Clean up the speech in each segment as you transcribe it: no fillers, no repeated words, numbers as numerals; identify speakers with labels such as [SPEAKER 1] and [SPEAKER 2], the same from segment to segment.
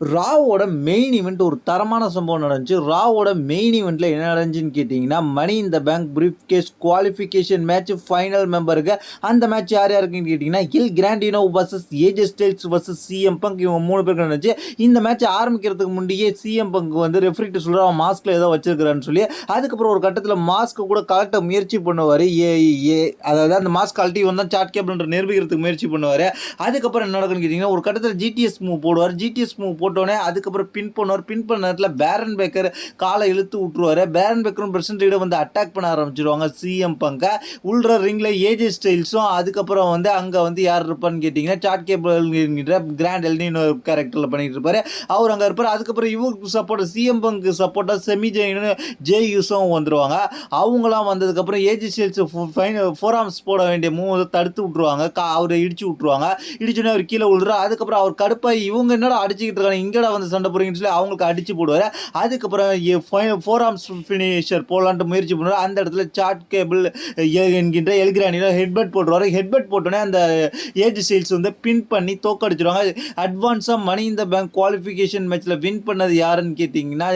[SPEAKER 1] ராவோட main event ஒரு தரமான சம்பவம் நடந்துச்சு. ராவோட மெயின் ஈவென்ட்ல என்ன நடந்துச்சுன்னு கேட்டீங்கன்னா, money in the bank brief case qualification match final மெம்பருக்கு. அந்த மேட்ச் யார் யாருக்குன்னு கேட்டீங்கன்னா, El Grandino versus AJ Styles versus CM Punk, இவங்க 3 பேருக்கு நடந்துச்சு. இந்த மேட்ச் ஆரம்பிக்கிறதுக்கு முன்னாடியே சிஎம் பங்க் வந்து ரெஃப்ரிகிட்ட சொல்றாரு, அவன் மாஸ்க்ல ஏதோ வச்சிருக்கான்னு சொல்லி. அதுக்கப்புறம் ஒரு கட்டத்தில் மாஸ்க் கூட கலெக்ட முயற்சி பண்ணுவார். அதாவது அந்த மாஸ்க் கழட்டி வந்தால் சாட் கேபிள்ன்ற நிரூபிக்கிறதுக்கு முயற்சி பண்ணுவார். அதுக்கப்புறம் என்ன நடக்குன்னு கேட்டீங்கன்னா, ஒரு கட்டத்தில் ஜிடிஎஸ் மூவ் போடுவார். ஜிடிஎஸ் மூவ் போட்டோன்னே அதுக்கப்புறம் பின் பண்ணுவார். பின் பண்ண நேரத்தில் பேரன் பேக்கர் காலை இழுத்து விட்டுருவாரு. பேரன் பேக்கரும் பிரசன்ட் வந்து அட்டாக் பண்ண ஆரம்பிச்சிருவாங்க சிஎம் பங்க. உள்ள ரிங்ல ஏஜே ஸ்டைல்ஸும், அதுக்கப்புறம் வந்து அங்கே வந்து யார் இருப்பான்னு கேட்டிங்கன்னா, சாட் கேபிள் கிராண்ட் எல்னின்னு கேரக்டரில் பண்ணிட்டு இருப்பாரு. அவர் அங்கே இருப்பார். அதுக்கப்புறம் இவருக்கு சப்போர்ட் சிஎம் பங்கு சப்போர்ட்டாக செமி ஜே யூஸும் வந்துருவாங்க. அவங்களாம் வந்ததுக்கப்புறம் ஏஜே ஸ்டைல்ஸ் ஃபோர் ஆர்ம்ஸ் போட வேண்டிய மூவ் தடுத்து விட்டுருவாங்க. அவரை இடிச்சு விட்டுருவாங்க. இடிச்சுனே அவர் கீழே விழுறாரு. அதுக்கப்புறம் அவர் கடுப்பாக இவங்க என்னடா அடிச்சுக்கிட்டு இருக்காங்க, இங்கடா வந்து சண்டை போடுறீங்கன்னு சொல்லி அவங்களுக்கு அடிச்சு போடுவார். அதுக்கப்புறம் ஃபோர் ஆர்ம்ஸ் ஃபினிஷர் போடலான்ட்டு முயற்சி பண்ணுவார். அந்த இடத்துல சாட் கேபிள் என்கின்ற எல்கிரானியில் ஹெட்பட் போட்டுருவார். ஹெட்பட் போட்டோன்னே அந்த ஏஜ் ஸ்டைல்ஸ் வந்து பின் பண்ணி தோக்கடிச்சிருவாங்க. அட்வான்ஸாக மணி இந்த பேங்க் குவாலிஃபிகேஷன் மேட்ச்சில் வின் பண்ணது யாருன்னு கேட்டிங்கன்னா,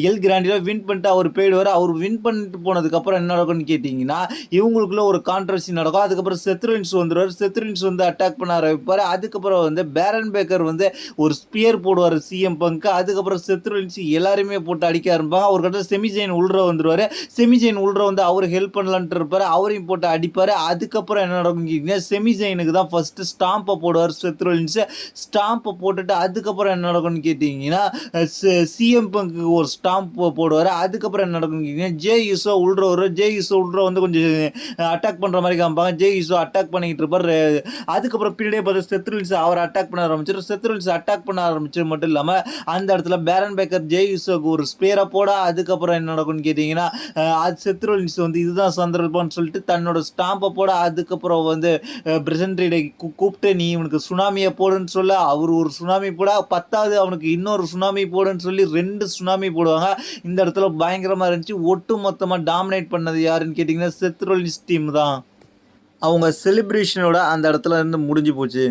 [SPEAKER 1] எல் கிராண்டியில் வின் பண்ணிட்டு அவர் போயிடுவார். அவர் வின் பண்ணிட்டு போனதுக்கப்புறம் என்ன நடக்கும்னு கேட்டிங்கன்னா, இவங்களுக்குள்ள ஒரு கான்ட்ரவர்சி நடக்கும். அதுக்கப்புறம் செத்ருவின்ஸ் வந்துடுவார். செத்ருவின்ஸ் வந்து அட்டாக் பண்ண ஆரம்பிப்பார். அதுக்கப்புறம் வந்து பேரன் பேக்கர் வந்து ஒரு ஸ்பியர் போடுவார் சிஎம் பங்க்கு. அதுக்கப்புறம் செத்ருவின்ஸ் எல்லாருமே போட்டு அடிக்க ஆரம்பிப்பாங்க. ஒரு கட்டத்தில் செமிஜெயின் உள்ற வந்துடுவார். செமிஜெயின் உள்ற வந்து அவர் ஹெல்ப் பண்ணலான்ட்டு இருப்பார். அவரையும் போட்டு அடிப்பார். அதுக்கப்புறம் என்ன நடக்கும் கேட்டிங்கன்னா, செமிஜெயினுக்கு தான் ஃபஸ்ட்டு ஸ்டாம்பை போடுவார் செத்ருவின்ஸ். ஸ்டாம்பை போட்டுட்டு அதுக்கப்புறம் என்ன நடக்கும்னு கேட்டிங்கன்னா, சிஎம் பங்க்கு ஒரு ஸ்டாம்ப் போடுவார். அதுக்கப்புறம் என்ன நடக்கும்னு கேட்டிங்கன்னா, ஜே யூஸோ உள்ற வரும். ஜே யூஸோ உள்ற வந்து கொஞ்சம் அட்டாக் பண்ணுற மாதிரி காமிப்பாங்க. ஜே யூஸோ அட்டாக் பண்ணிக்கிட்டு இருப்பார். அதுக்கப்புறம் பின்னாடியே பார்த்து செத்ருவின்ஸ் அவர் அட்டாக் பண்ண ஆரம்பிச்சிடும். செத்ருவின்ஸ் அட்டாக் பண்ண ஆரம்பிச்சது மட்டும் இல்லாமல் அந்த இடத்துல பேரன் பேக்கர் ஜே யூஸோக்கு ஒரு ஸ்பேரை போட. அதுக்கப்புறம் என்ன நடக்கும்னு கேட்டிங்கன்னா, அது செத்ருவின்ஸ் வந்து இதுதான் சந்தர்ப்பம்னு சொல்லிட்டு தன்னோட ஸ்டாம்பை போட. அதுக்கப்புறம் வந்து பிரசன்ட்ரியை கூப்பிட்டு நீ இவனுக்கு சுனாமியை போடுன்னு சொல்ல, அவர் ஒரு சுனாமி போட, 10வது அவனுக்கு இன்னொரு சுனாமி போடுன்னு சொல்லி 2 சுனாமி போடுவாங்க. இந்த இடத்துல பயங்கரமாக இருந்துச்சு. ஒட்டு மொத்தமாக டாமினேட் பண்ணது யாருன்னு கேட்டிங்கன்னா, செத்ருவின்ஸ் டீம் தான். அவங்க செலிப்ரேஷனோட அந்த இடத்துல இருந்து முடிஞ்சு போச்சு.